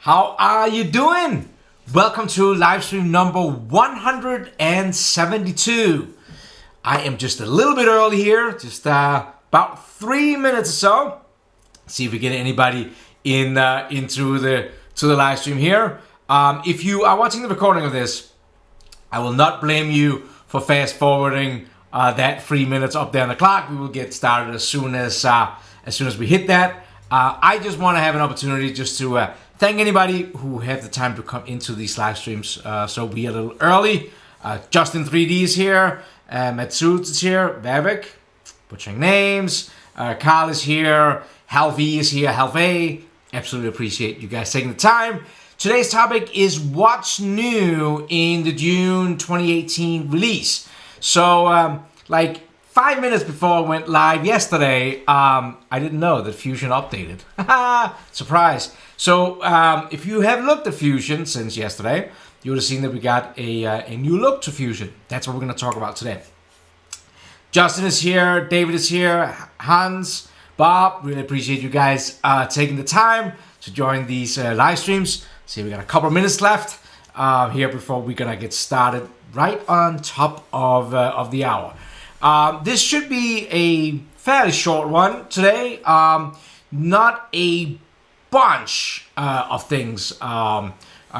How are you doing? Welcome to live stream number 172. I am just a little bit early here, just about 3 minutes or so. See if we get anybody into the live stream here. If you are watching the recording of this, I will not blame you for fast forwarding that 3 minutes up there on the clock. We will get started as soon as we hit that. I just want to have an opportunity just to thank anybody who had the time to come into these live streams. So we are a little early. Justin 3D is here. Matsutz is here. Vavik, butchering names. Carl is here. Hal V is here. Hal V. Absolutely appreciate you guys taking the time. Today's topic is what's new in the June 2018 release. So, like 5 minutes before I went live yesterday, I didn't know that Fusion updated. Surprise. So, if you have looked at Fusion since yesterday, you would have seen that we got a new look to Fusion. That's what we're going to talk about today. Justin is here. David is here. Hans, Bob, really appreciate you guys taking the time to join these live streams. See, we got a couple of minutes left here before we're going to get started right on top of the hour. This should be a fairly short one today. Not a bunch of things are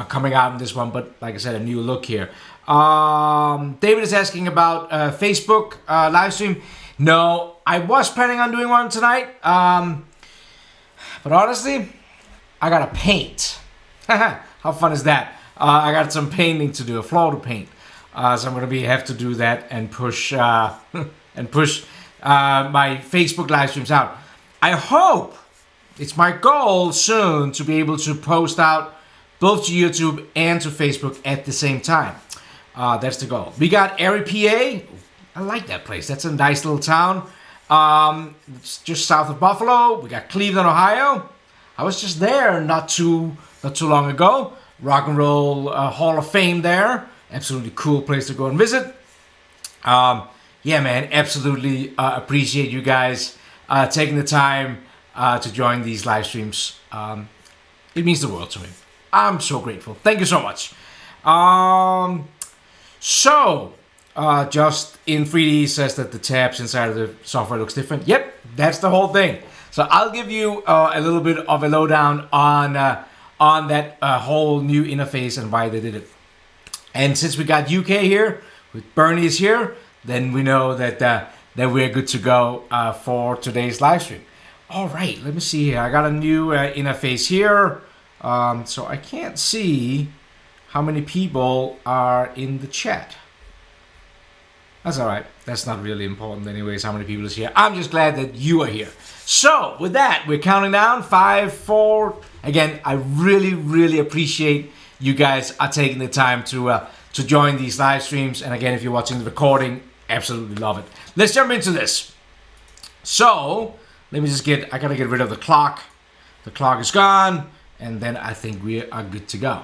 coming out in this one, but like I said, a new look here. David is asking about Facebook live stream. No, I was planning on doing one tonight, but honestly, I gotta paint. How fun is that? I got some painting to do, a floor to paint. So I'm gonna have to do that and push my Facebook live streams out. I hope, it's my goal soon to be able to post out both to YouTube and to Facebook at the same time. That's the goal. We got Erie, PA. I like that place. That's a nice little town. It's just south of Buffalo. We got Cleveland, Ohio. I was just there not too long ago. Rock and Roll Hall of Fame there. Absolutely cool place to go and visit. Yeah, man, absolutely appreciate you guys taking the time to join these live streams. It means the world to me. I'm so grateful. Thank you so much. Just in 3D says that the tabs inside of the software looks different. Yep, that's the whole thing. So I'll give you a little bit of a lowdown on that whole new interface and why they did it. And since we got UK here, with Bernie is here, then we know that we're good to go for today's live stream. All right, let me see here. I got a new interface here. So I can't see how many people are in the chat. That's all right. That's not really important anyways, how many people is here. I'm just glad that you are here. So with that, we're counting down 5, 4. Again, I really, really appreciate you guys are taking the time to join these live streams. And again, if you're watching the recording, absolutely love it. Let's jump into this. So let me just I gotta get rid of the clock. The clock is gone. And then I think we are good to go.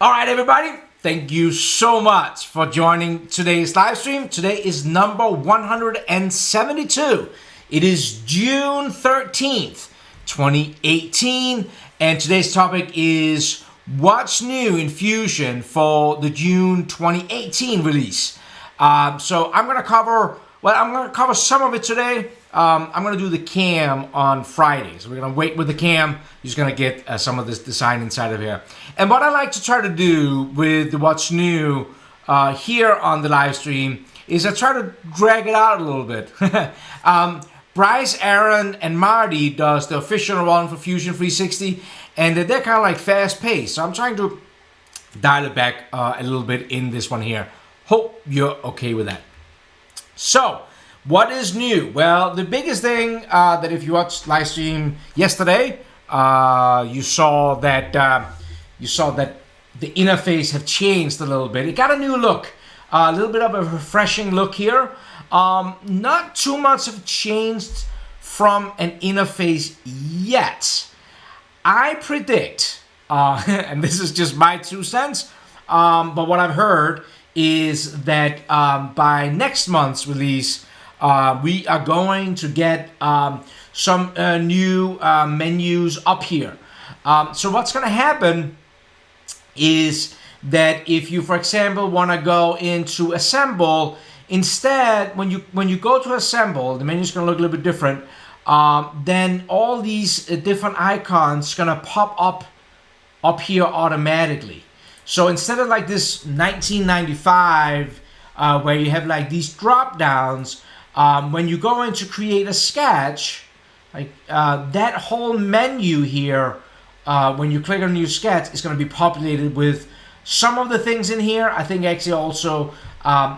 All right, everybody. Thank you so much for joining today's live stream. Today is number 172. It is June 13th, 2018. And today's topic is what's new in Fusion for the June 2018 release. So I'm going to cover some of it today. I'm going to do the cam on Friday. So we're going to wait with the cam. You're just going to get some of this design inside of here. And what I like to try to do with the what's new here on the live stream is I try to drag it out a little bit. Bryce, Aaron, and Marty does the official run for Fusion 360. And they're kind of like fast paced. So I'm trying to dial it back a little bit in this one here. Hope you're okay with that. So, what is new? Well, the biggest thing that if you watched live stream yesterday, you saw that the interface have changed a little bit. It got a new look, a little bit of a refreshing look here. Not too much have changed from an interface yet. I predict, and this is just my 2 cents, but what I've heard is that by next month's release, we are going to get some new menus up here. So what's going to happen is that if you, for example, want to go into assemble, instead when you go to assemble, the menu is going to look a little bit different. Then all these different icons going to pop up here automatically. So instead of like this 1995 where you have like these drop downs, when you go in to create a sketch, like that whole menu here, when you click on new sketch, is going to be populated with some of the things in here. I think actually also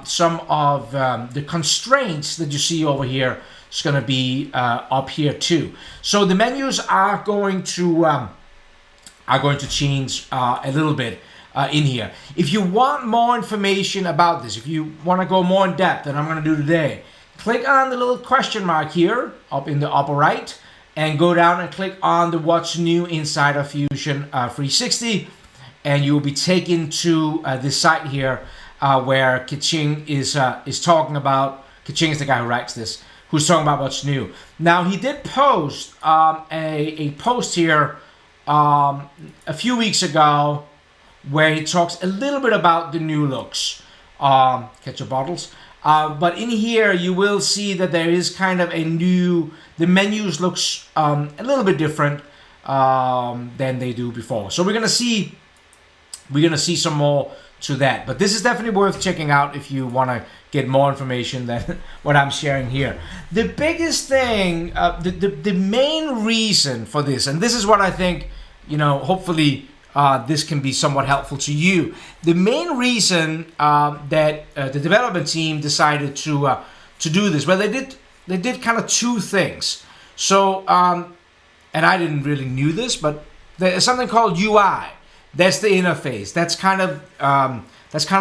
some of the constraints that you see over here is going to be up here too. So the menus are going to change a little bit in here. If you want more information about this, if you want to go more in depth than I'm going to do today, click on the little question mark here up in the upper right and go down and click on the what's new inside of Fusion 360, and you will be taken to this site here where Kaching is talking about. Kaching is the guy who writes this, who's talking about what's new. Now, he did post a post here a few weeks ago where he talks a little bit about the new looks. Catch your bottles. But in here, you will see that there is kind of a new, the menus looks a little bit different than they do before. So we're gonna see some more to that. But this is definitely worth checking out if you want to get more information than what I'm sharing here. The biggest thing, the main reason for this, and this is what I think, hopefully this can be somewhat helpful to you. The main reason that the development team decided to do this, well, they did kind of two things. So, and I didn't really knew this, but there's something called UI. That's the interface. That's kind of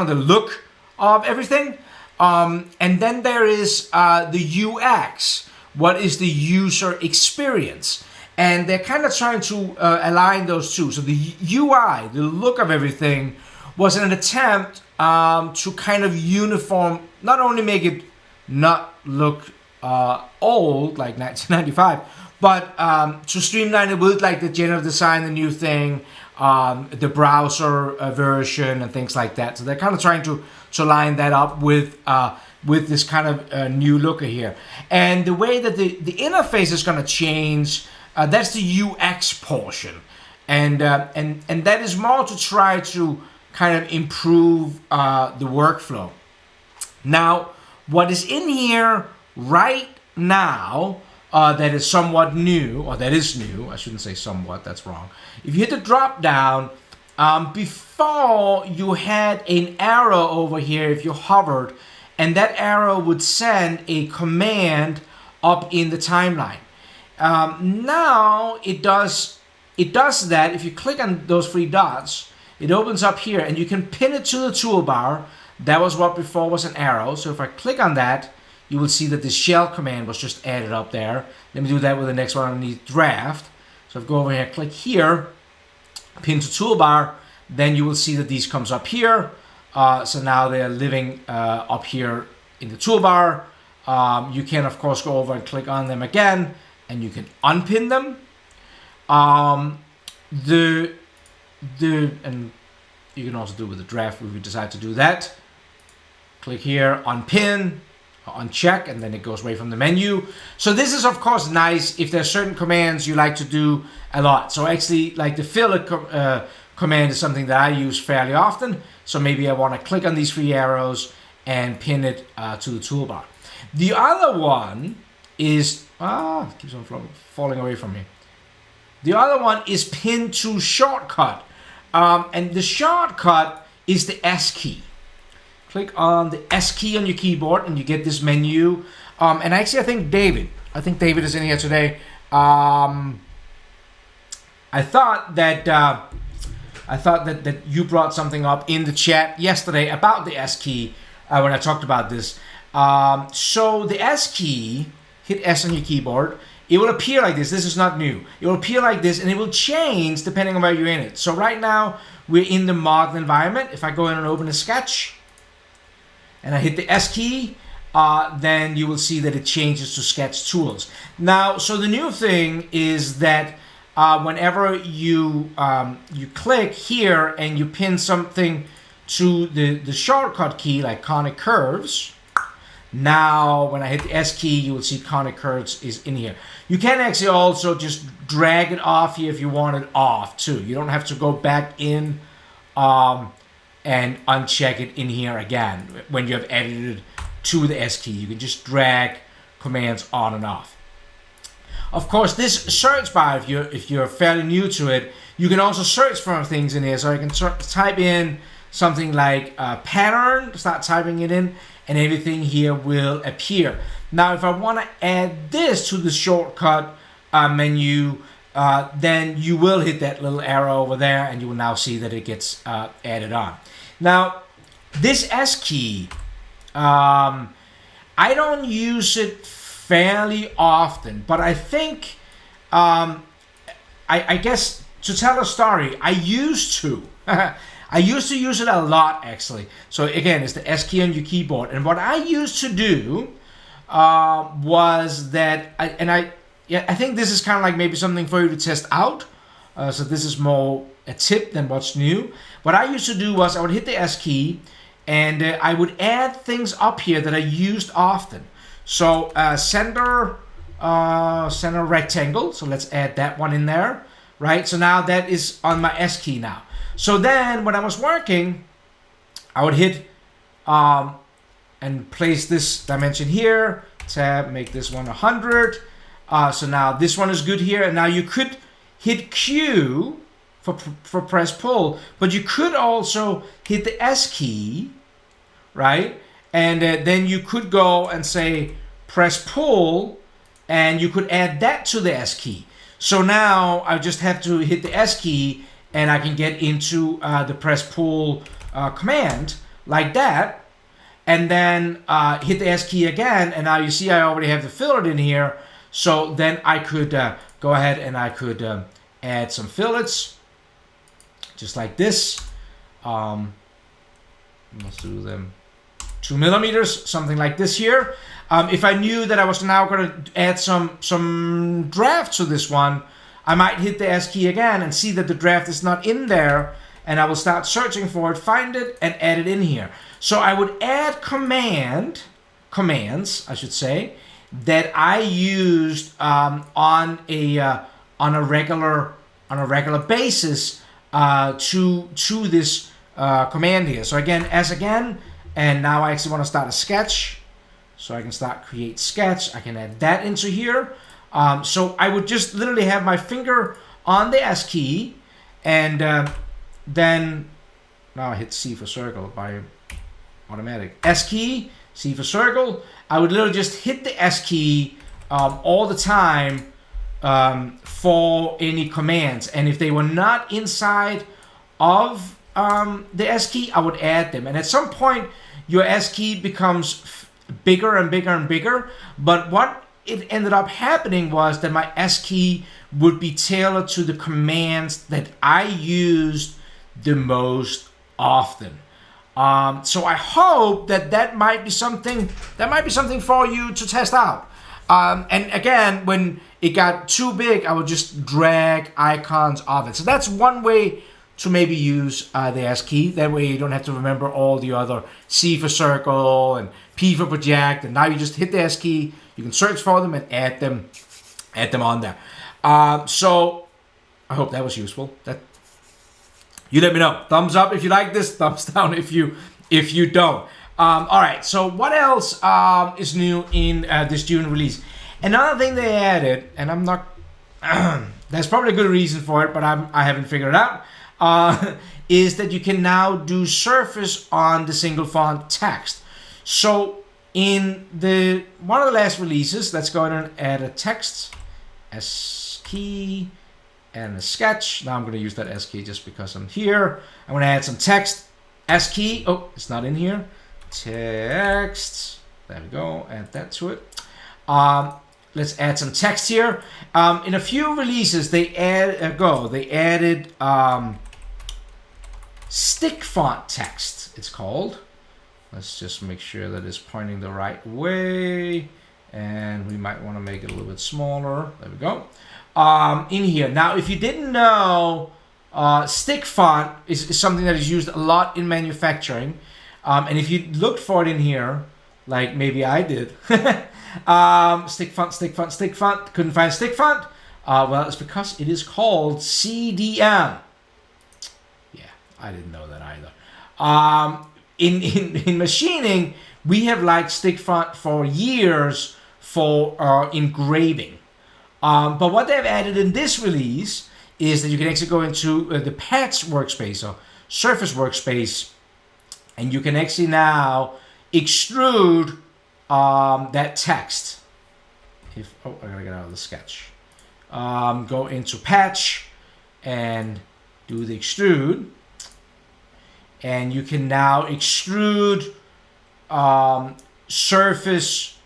the look of everything. And then there is the UX. What is the user experience? And they're kind of trying to align those two. So the UI, the look of everything, was an attempt to kind of uniform, not only make it not look old like 1995, but to streamline it with like the generative design, the new thing, the browser version and things like that. So they're kind of trying to line that up with this kind of new look here. And the way that the interface is going to change, that's the UX portion, and that is more to try to kind of improve the workflow. Now, what is in here right now that is somewhat new, or that is new, I shouldn't say somewhat, that's wrong. If you hit the drop down, before you had an arrow over here if you hovered, and that arrow would send a command up in the timeline. Now it does that. If you click on those three dots, it opens up here and you can pin it to the toolbar. That was what before was an arrow. So if I click on that, you will see that the shell command was just added up there. Let me do that with the next one underneath draft. So if I go over here, click here, pin to toolbar, then you will see that these comes up here. So now they're living up here in the toolbar. You can of course go over and click on them again, and you can unpin them. And you can also do with the draft if you decide to do that. Click here, unpin, uncheck, and then it goes away from the menu. So this is of course nice if there's certain commands you like to do a lot. So actually, like the fillet command is something that I use fairly often. So maybe I want to click on these three arrows and pin it to the toolbar. The other one is it keeps on falling away from me. The other one is pin to shortcut, and the shortcut is the S key. Click on the S key on your keyboard, and you get this menu. And actually, I think David is in here today. I thought that you brought something up in the chat yesterday about the S key when I talked about this. So the S key, hit S on your keyboard. It will appear like this. This is not new. It will appear like this, and it will change depending on where you're in it. So right now, we're in the model environment. If I go in and open a sketch, and I hit the S key, then you will see that it changes to sketch tools. Now, so the new thing is that whenever you click here and you pin something to the shortcut key, like conic curves, now when I hit the S key, you will see conic curves is in here. You can actually also just drag it off here if you want it off too. You don't have to go back in and uncheck it in here again when you have edited to the S key. You can just drag commands on and off. Of course, this search bar, if you're fairly new to it, you can also search for things in here. So you can type in something like pattern, start typing it in, and everything here will appear. Now, if I want to add this to the shortcut menu, then you will hit that little arrow over there, and you will now see that it gets added on. Now, this S key, I don't use it fairly often, but I think, I guess to tell a story, I used to. I used to use it a lot, actually. So again, it's the S key on your keyboard. And what I used to do was that, I think this is kind of like maybe something for you to test out. So this is more a tip than what's new. What I used to do was I would hit the S key, and I would add things up here that I used often. So center rectangle. So let's add that one in there, right? So now that is on my S key now. So then when I was working, I would hit and place this dimension here, tab, make this one 100. So now this one is good here. And now you could hit Q for press pull, but you could also hit the S key, right? And then you could go and say press pull, and you could add that to the S key. So now I just have to hit the S key, and I can get into the press pull command like that, and then hit the S key again, and now you see I already have the fillet in here. So then I could go ahead and I could add some fillets, just like this. Let's do them 2 millimeters, something like this here. If I knew that I was now going to add some draft to this one, I might hit the S key again and see that the draft is not in there, and I will start searching for it, find it, and add it in here. So I would add commands, I should say, that I used on a regular basis to this command here. So again, S again, and now I actually want to start a sketch. So I can start create sketch. I can add that into here. So I would just literally have my finger on the S key, and then now I hit C for circle by automatic. S key, C for circle. I would literally just hit the S key all the time for any commands, and if they were not inside of the S key, I would add them. And at some point, your S key becomes bigger and bigger and bigger. But what it ended up happening was that my S key would be tailored to the commands that I used the most often. So I hope that might be something for you to test out. And again, when it got too big, I would just drag icons of it. So that's one way to maybe use the S key. That way you don't have to remember all the other C for circle and P for project. And now you just hit the S key. You can search for them and add them on there. So I hope that was useful. You let me know. Thumbs up if you like this. Thumbs down if you don't. All right. So what else is new in this June release? Another thing they added, and I'm not. There's probably a good reason for it, but I haven't figured it out. Is that you can now do surface on the single font text. So in one of the last releases, let's go ahead and add a text, S key, and a sketch. Now I'm going to use that S key just because I'm here. I'm going to add some text, S key. Oh, it's not in here. Text. There we go. Add that to it. Let's add some text here. In a few releases, they added stick font text. It's called. Let's just make sure that it's pointing the right way, and we might want to make it a little bit smaller. There we go. In here. Now, if you didn't know, stick font is something that is used a lot in manufacturing. And if you looked for it in here, like maybe I did, stick font, couldn't find stick font. Well, it's because it is called CDM. Yeah, I didn't know that either. In machining, we have liked stick font for years for engraving. But what they've added in this release is that you can actually go into the patch workspace or surface workspace, and you can actually now extrude that text. I gotta get out of the sketch. Go into patch and do the extrude, and you can now extrude surface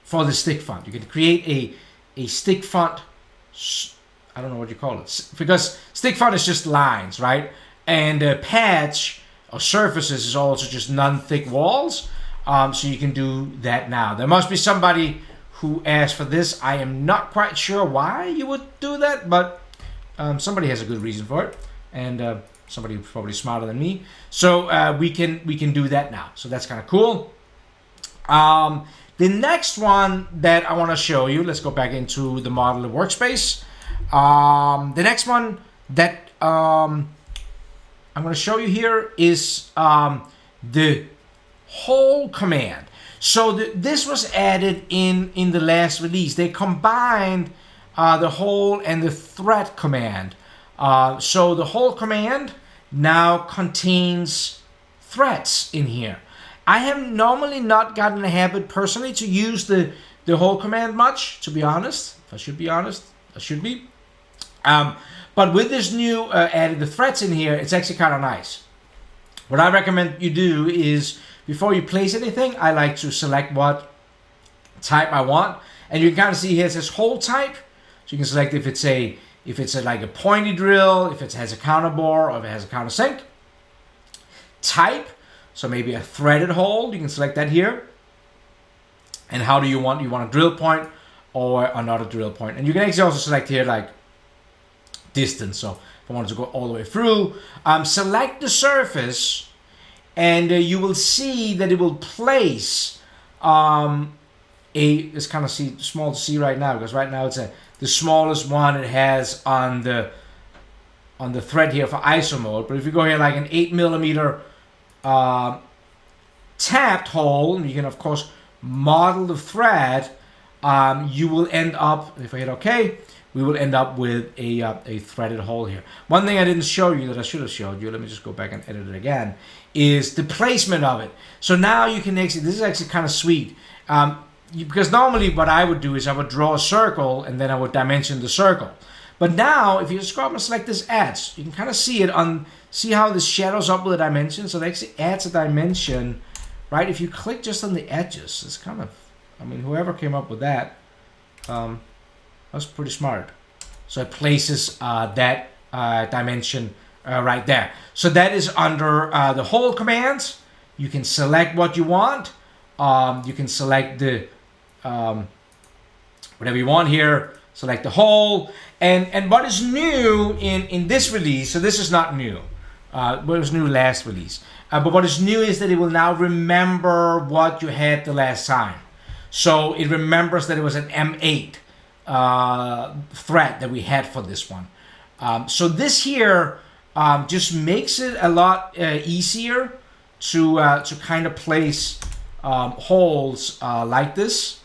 for the stick font. You can create a stick font. I don't know what you call it, because stick font is just lines, right? And patch or surfaces is also just non-thick walls. So you can do that now. There must be somebody who asked for this. I am not quite sure why you would do that, but somebody has a good reason for it, and somebody who's probably smarter than me. So we can do that now. So that's kind of cool. The next one that I want to show you, let's go back into the model workspace. The next one that I'm going to show you here is the whole command. So this was added in the last release. They combined the whole and the thread command. So the whole command now contains threads in here. I have normally not gotten a habit personally to use the whole command much, to be honest. If I should be honest, I should be. But with this new added the threads in here, it's actually kind of nice. What I recommend you do is, before you place anything, I like to select what type I want. And you can kind of see here it says hole type. So you can select if it's like a pointy drill, if it has a counter bore, or if it has a countersink. Type, so maybe a threaded hole, you can select that here. And how do you want a drill point or another drill point? And you can actually also select here like distance. So if I wanted to go all the way through, select the surface, and you will see that it will place it's kind of small to see right now, because right now it's the smallest one it has on the thread here for ISO mode. But if you go here like an 8mm tapped hole, you can of course model the thread. You will end up, if I hit OK, we will end up with a threaded hole here. One thing I didn't show you that I should have showed you, let me just go back and edit it again, is the placement of it. So now you can actually, this is actually kind of sweet. Because normally what I would do is I would draw a circle and then I would dimension the circle. But now if you scroll up and select this adds, you can kind of see it see how this shadows up with a dimension. So it actually adds a dimension, right? If you click just on the edges, it's kind of, I mean, whoever came up with that, that's pretty smart. So it places that dimension right there. So that is under the whole commands. You can select what you want. You can select the whatever you want here. Select the whole. And what is new in this release, so this is not new. What was new last release. But what is new is that it will now remember what you had the last time. So it remembers that it was an M8 thread that we had for this one. So this here just makes it a lot easier to kind of place holes like this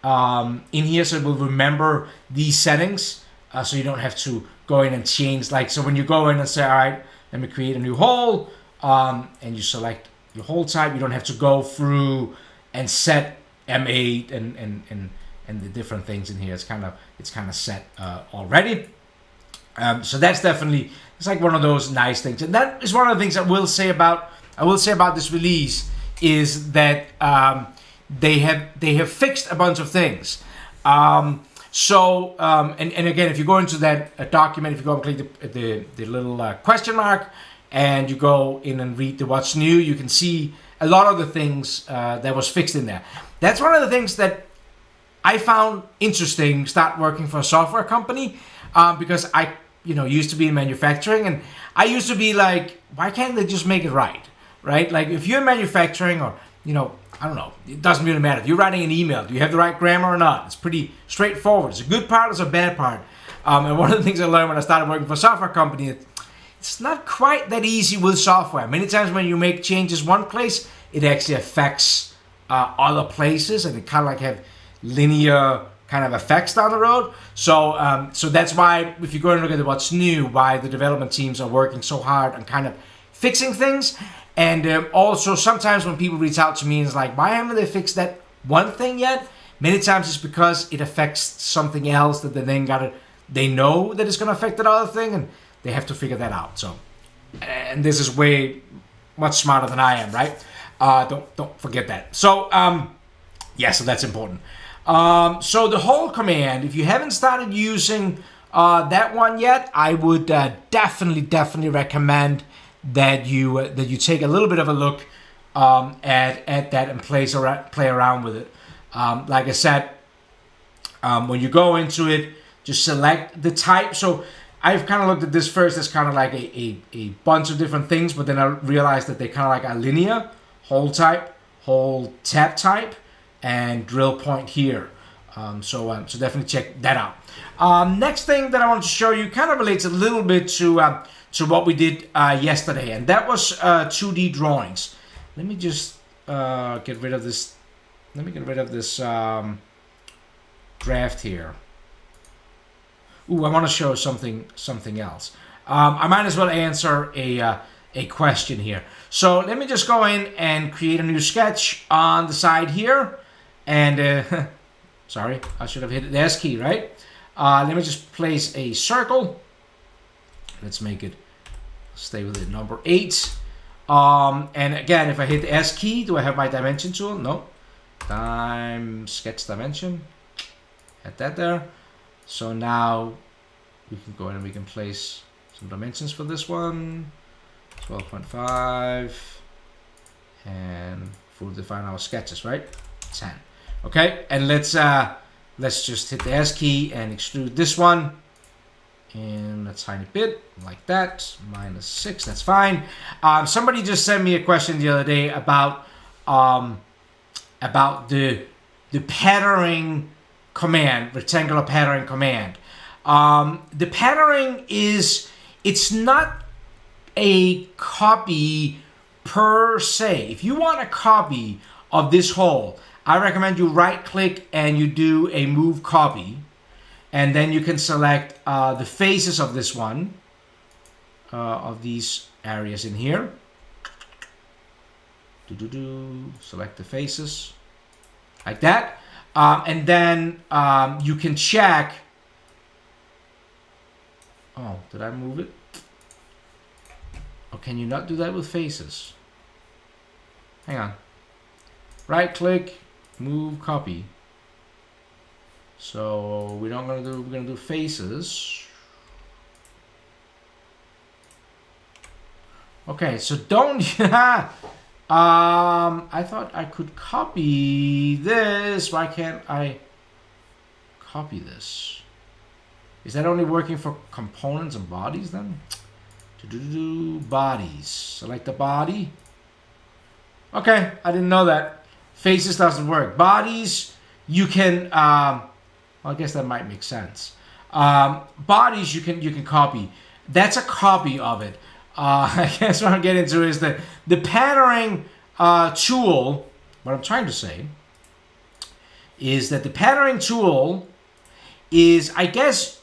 in here, so it will remember these settings, so you don't have to go in and change. Like, so when you go in and say, all right, let me create a new hole, and you select your hole type, you don't have to go through and set M8 and the different things in here. It's kind of set already. So that's definitely, it's like one of those nice things. And that is one of the things I will say about this release, is that they have fixed a bunch of things. And again, if you go into that document, if you go and click the little question mark, and you go in and read the what's new, you can see a lot of the things that was fixed in there. That's one of the things that I found interesting, start working for a software company, because I, used to be in manufacturing, and I used to be like, why can't they just make it right? Like if you're in manufacturing, or, I don't know, it doesn't really matter. If you're writing an email, do you have the right grammar or not? It's pretty straightforward. It's a good part, it's a bad part. And one of the things I learned when I started working for a software company, it's not quite that easy with software. Many times when you make changes one place, it actually affects other places, and it kind of like have linear kind of effects down the road. So so that's why, if you go and look at what's new, why the development teams are working so hard on kind of fixing things. And also sometimes when people reach out to me and it's like, why haven't they fixed that one thing yet? Many times it's because it affects something else that they then they know that it's going to affect that other thing, and they have to figure that out. So, and this is way much smarter than I am, right? Don't forget that. So, yeah, so that's important. So the whole command, if you haven't started using that one yet, I would definitely recommend that you take a little bit of a look at that and play around with it. Like I said, when you go into it, just select the type. So I've kind of looked at this first as kind of like a bunch of different things, but then I realized that they kind of like a linear, hole type, hole tab type, and drill point here. So definitely check that out. Next thing that I want to show you kind of relates a little bit to what we did yesterday, and that was 2D drawings. Let me just get rid of this. Let me get rid of this draft here. Ooh, I want to show something else. I might as well answer a question here. So let me just go in and create a new sketch on the side here. And sorry, I should have hit the S key, right? Let me just place a circle. Let's make it stay with it, number 8. And again, if I hit the S key, do I have my dimension tool? No. Sketch dimension. Add that there. So now we can go in and we can place some dimensions for this one. 12.5. And we'll define our sketches, right? 10. Okay, and let's just hit the S key and extrude this one in a tiny bit, like that. -6, that's fine. Somebody just sent me a question the other day about the patterning command, rectangular patterning command. The patterning it's not a copy per se. If you want a copy of this hole, I recommend you right click and you do a move copy, and then you can select the faces of this one, of these areas in here. Select the faces like that, and then you can check. Oh, did I move it? Or can you not do that with faces? Hang on. Right click, move copy. So we're gonna do faces. Okay, so don't I thought I could copy this. Why can't I copy this? Is that only working for components and bodies then? Bodies. Select the body. Okay, I didn't know that. Faces doesn't work. Bodies, you can I guess that might make sense. Bodies you can copy. That's a copy of it. I guess what I'm getting to is that the patterning tool, what I'm trying to say is that the patterning tool is, I guess,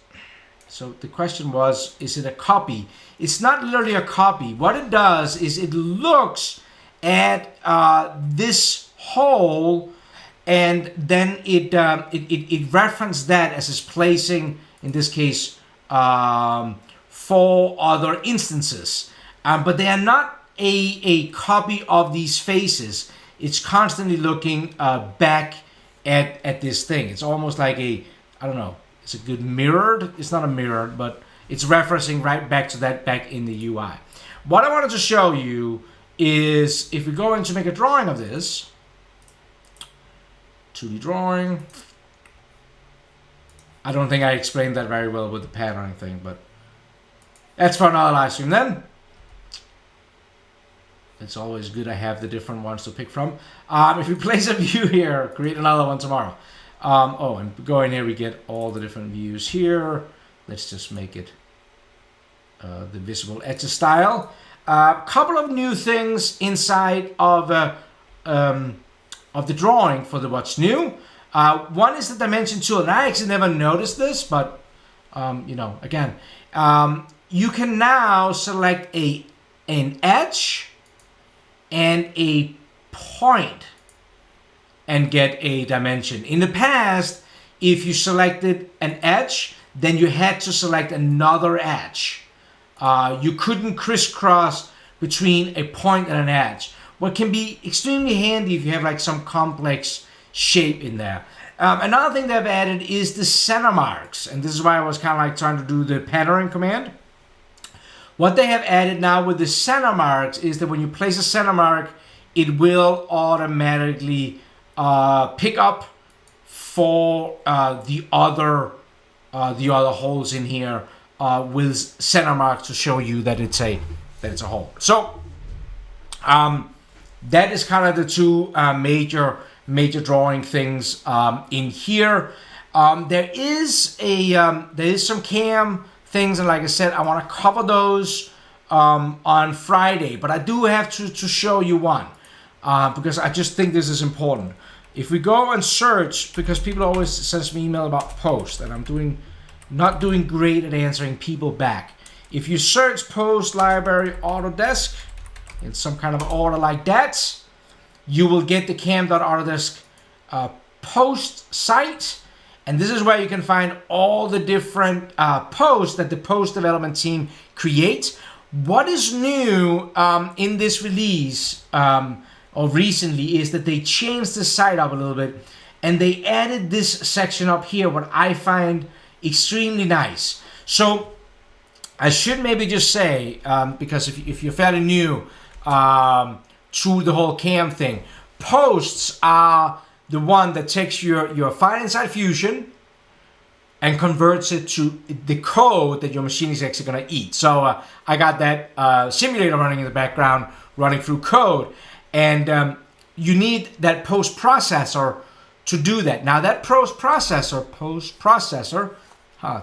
so the question was, is it a copy? It's not literally a copy. What it does is it looks at this hole, and then it references that as it's placing, in this case, 4 other instances. But they are not a copy of these faces. It's constantly looking back at this thing. It's almost like I don't know, it's a good mirrored. It's not a mirrored, but it's referencing right back to that back in the UI. What I wanted to show you is if we go in to make a drawing of this, 2D drawing. I don't think I explained that very well with the patterning thing, but that's for another live stream then. It's always good I have the different ones to pick from. If we place a view here, create another one tomorrow. Oh, and go in here, we get all the different views here. Let's just make it the visible edges style. Couple of new things inside of the drawing for the what's new. One is the dimension tool, and I actually never noticed this, but you know, again, you can now select an edge and a point and get a dimension. In the past, if you selected an edge, then you had to select another edge. You couldn't crisscross between a point and an edge. What can be extremely handy if you have like some complex shape in there. Another thing they've added is the center marks, and this is why I was kind of like trying to do the pattern command. What they have added now with the center marks is that when you place a center mark, it will automatically pick up for the other holes in here with center marks to show you that it's a hole. So that is kind of the two major drawing things in here. There is some cam things, and like I said, I want to cover those on Friday, but I do have to show you one because I just think this is important. If we go and search, because people always send me email about post, and I'm not doing great at answering people back. If you search post library Autodesk in some kind of order like that, you will get the cam.autodesk post site. And this is where you can find all the different posts that the post development team creates. What is new in this release or recently is that they changed the site up a little bit, and they added this section up here, what I find extremely nice. So I should maybe just say, because if you're fairly new to the whole cam thing, posts are the one that takes your file inside Fusion and converts it to the code that your machine is actually going to eat. So I got that simulator running in the background, running through code, and you need that post processor to do that. Now that post processor,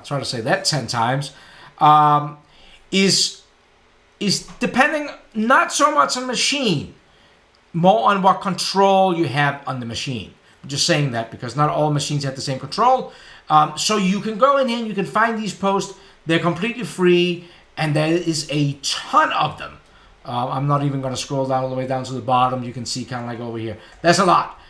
try to say that 10 times, is depending not so much on machine, more on what control you have on the machine. I'm just saying that because not all machines have the same control. So you can go in here and you can find these posts. They're completely free, and there is a ton of them. I'm not even going to scroll down all the way down to the bottom. You can see kind of like over here. That's a lot.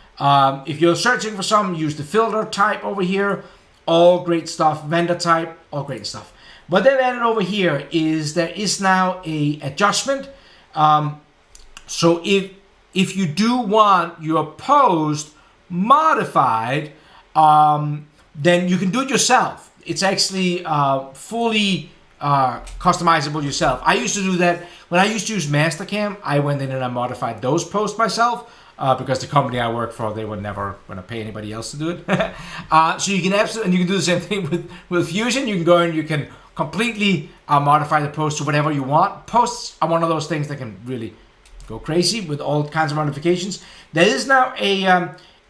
If you're searching for some, use the filter type over here. All great stuff. Vendor type, all great stuff. What they've added over here is there is now a adjustment. So if you do want your post modified, then you can do it yourself. It's actually fully customizable yourself. I used to do that when I used to use Mastercam. I went in and I modified those posts myself because the company I work for, they were never going to pay anybody else to do it. So you can absolutely, and you can do the same thing with Fusion. You can go and you can completely modify the post to whatever you want. Posts are one of those things that can really go crazy with all kinds of modifications. There is now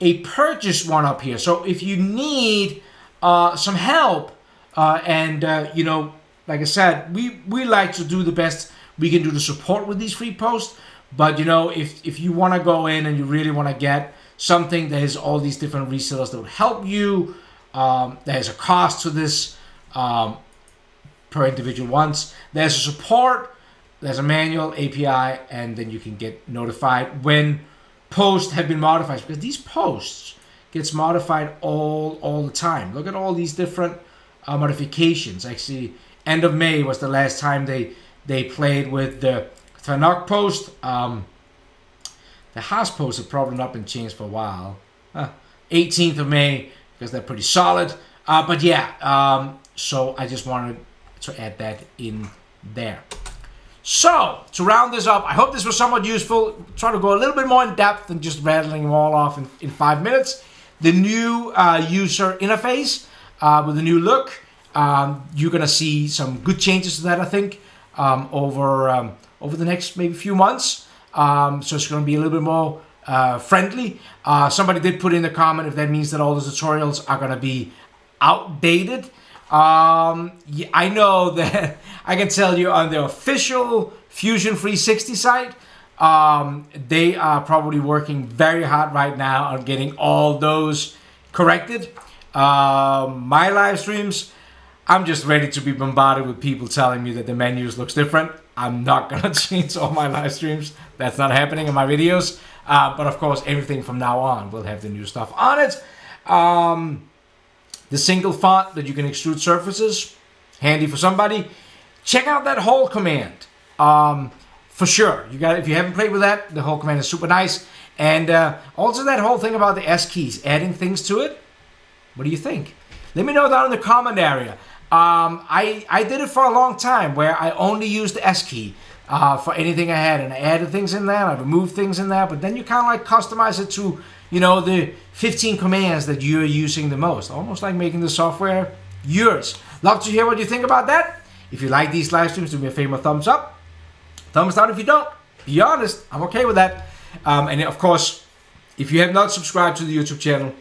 a purchase one up here. So if you need some help, you know, like I said, we like to do the best we can do to support with these free posts. But you know, if you want to go in and you really want to get something, there's all these different resellers that will help you. There's a cost to this per individual once. There's a support, there's a manual API, and then you can get notified when posts have been modified, because these posts gets modified all the time. Look at all these different modifications. Actually, end of May was the last time they played with the Fanuc post. The Haas posts have probably not been changed for a while. 18th of May, because they're pretty solid. But yeah, so I just wanted to add that in there. So, to round this up, I hope this was somewhat useful. Try to go a little bit more in depth than just rattling them all off in 5 minutes. The new user interface with the new look, you're going to see some good changes to that, I think, over the next maybe few months. So it's going to be a little bit more friendly. Somebody did put in the comment if that means that all the tutorials are going to be outdated. Yeah, I know that I can tell you on the official Fusion 360 site, they are probably working very hard right now on getting all those corrected. My live streams, I'm just ready to be bombarded with people telling me that the menus looks different. I'm not gonna change all my live streams. That's not happening in my videos. But of course, everything from now on will have the new stuff on it. The single font that you can extrude surfaces, handy for somebody. Check out that hole command. For sure, if you haven't played with that, the hole command is super nice. And also that whole thing about the S keys, adding things to it. What do you think? Let me know down in the comment area. I did it for a long time where I only used the S key for anything I had, and I added things in there, I removed things in there, but then you kind of like customize it to, you know, the 15 commands that you're using the most, almost like making the software yours. Love to hear what you think about that. If you like these live streams, do me a favor, thumbs up. Thumbs down if you don't. Be honest, I'm okay with that. And of course, if you have not subscribed to the YouTube channel,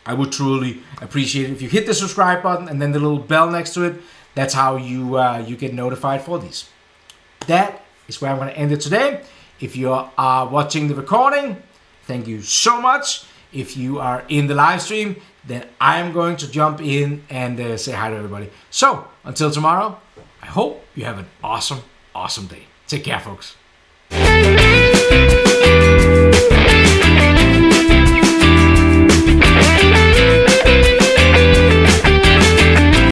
I would truly appreciate it if you hit the subscribe button and then the little bell next to it. That's how you get notified for these. That is where I'm going to end it today. If you are watching the recording, thank you so much. If you are in the live stream, then I'm going to jump in and say hi to everybody. So, until tomorrow, I hope you have an awesome, awesome day. Take care, folks.